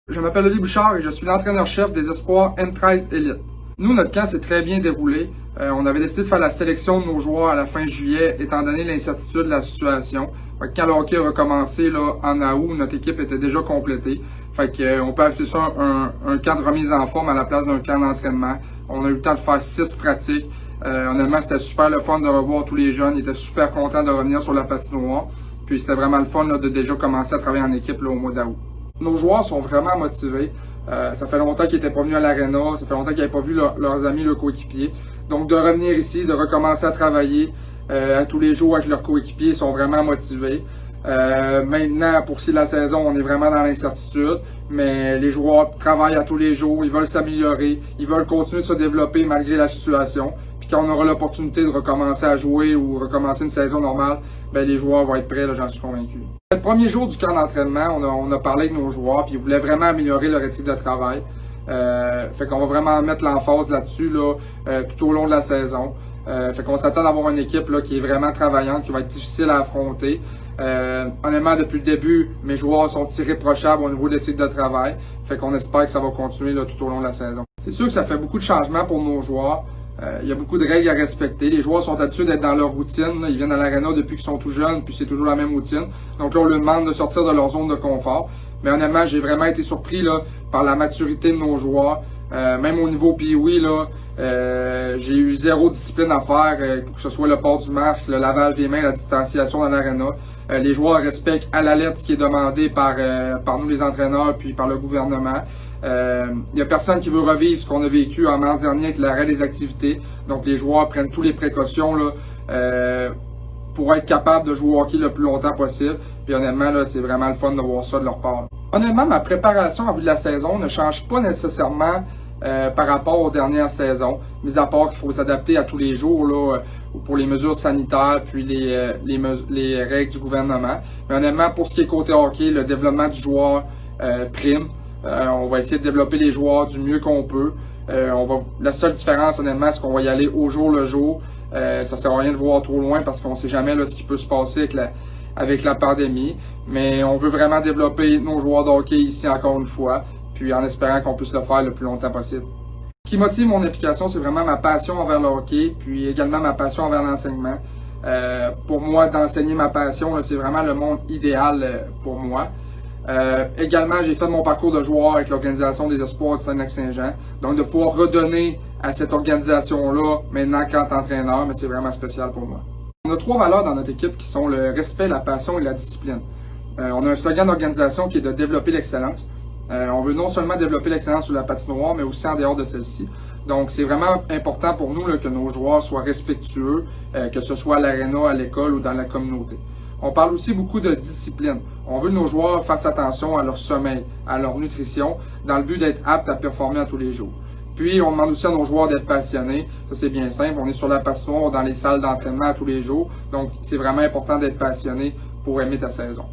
Je m'appelle Olivier Bouchard et je suis l'entraîneur-chef des Espoirs M13 Elite. Nous, notre camp s'est très bien déroulé. On avait décidé de faire la sélection de nos joueurs à la fin juillet, étant donné l'incertitude de la situation. Quand le hockey a recommencé là, en août, notre équipe était déjà complétée. On peut appeler ça un camp de remise en forme à la place d'un camp d'entraînement. On a eu le temps de faire 6 pratiques. Honnêtement, c'était super le fun de revoir tous les jeunes. Ils étaient super contents de revenir sur la patinoire. Puis c'était vraiment le fun là, de déjà commencer à travailler en équipe là, au mois d'août. Nos joueurs sont vraiment motivés. Ça fait longtemps qu'ils n'étaient pas venus à l'aréna, ça fait longtemps qu'ils n'avaient pas vu leurs amis, leurs coéquipiers. Donc de revenir ici, de recommencer à travailler à tous les jours avec leurs coéquipiers, ils sont vraiment motivés. Maintenant, pour ce qui est de la saison, on est vraiment dans l'incertitude, mais les joueurs travaillent à tous les jours, ils veulent s'améliorer, ils veulent continuer de se développer malgré la situation. Puis quand on aura l'opportunité de recommencer à jouer ou recommencer une saison normale, ben les joueurs vont être prêts, là, j'en suis convaincu. Le premier jour du camp d'entraînement, on a parlé avec nos joueurs, puis ils voulaient vraiment améliorer leur éthique de travail. Fait qu'on va vraiment mettre l'emphase là-dessus là, tout au long de la saison. Fait qu'on s'attend d'avoir une équipe là, qui est vraiment travaillante, qui va être difficile à affronter. Honnêtement, depuis le début, mes joueurs sont irréprochables au niveau de l'éthique de travail. Fait qu'on espère que ça va continuer là, tout au long de la saison. C'est sûr que ça fait beaucoup de changements pour nos joueurs. Il y a beaucoup de règles à respecter. Les joueurs sont habitués d'être dans leur routine. Là. Ils viennent à l'aréna depuis qu'ils sont tout jeunes, puis c'est toujours la même routine. Donc là, on leur demande de sortir de leur zone de confort. Mais honnêtement, j'ai vraiment été surpris là, par la maturité de nos joueurs. Même au niveau pee-wee, j'ai eu 0 discipline à faire, pour que ce soit le port du masque, le lavage des mains, la distanciation dans l'aréna. Les joueurs respectent à la lettre ce qui est demandé par nous les entraîneurs puis par le gouvernement. Il n'y a personne qui veut revivre ce qu'on a vécu en mars dernier avec l'arrêt des activités. Donc les joueurs prennent toutes les précautions là, pour être capables de jouer au hockey le plus longtemps possible. Puis honnêtement, là, c'est vraiment le fun de voir ça de leur part. Honnêtement, ma préparation en vue de la saison ne change pas nécessairement par rapport aux dernières saisons, mis à part qu'il faut s'adapter à tous les jours là, pour les mesures sanitaires puis les règles du gouvernement. Mais honnêtement, pour ce qui est côté hockey, le développement du joueur prime. On va essayer de développer les joueurs du mieux qu'on peut. La seule différence, honnêtement, c'est qu'on va y aller au jour le jour. Ça sert à rien de voir trop loin parce qu'on ne sait jamais là, ce qui peut se passer avec la pandémie. Mais on veut vraiment développer nos joueurs de hockey ici encore une fois, puis en espérant qu'on puisse le faire le plus longtemps possible. Ce qui motive mon implication, c'est vraiment ma passion envers le hockey, puis également ma passion envers l'enseignement. Pour moi, d'enseigner ma passion, c'est vraiment le monde idéal pour moi. Également, j'ai fait mon parcours de joueur avec l'organisation des Espoirs de Saint-Lac-Saint-Jean. Donc, de pouvoir redonner à cette organisation-là, maintenant qu'en entraîneur, mais c'est vraiment spécial pour moi. On a 3 valeurs dans notre équipe qui sont le respect, la passion et la discipline. On a un slogan d'organisation qui est de développer l'excellence. On veut non seulement développer l'excellence sur la patinoire, mais aussi en dehors de celle-ci. Donc, c'est vraiment important pour nous là, que nos joueurs soient respectueux, que ce soit à l'aréna, à l'école ou dans la communauté. On parle aussi beaucoup de discipline. On veut que nos joueurs fassent attention à leur sommeil, à leur nutrition, dans le but d'être aptes à performer à tous les jours. Puis, on demande aussi à nos joueurs d'être passionnés. Ça, c'est bien simple. On est sur la patinoire, dans les salles d'entraînement à tous les jours. Donc, c'est vraiment important d'être passionné pour aimer ta saison.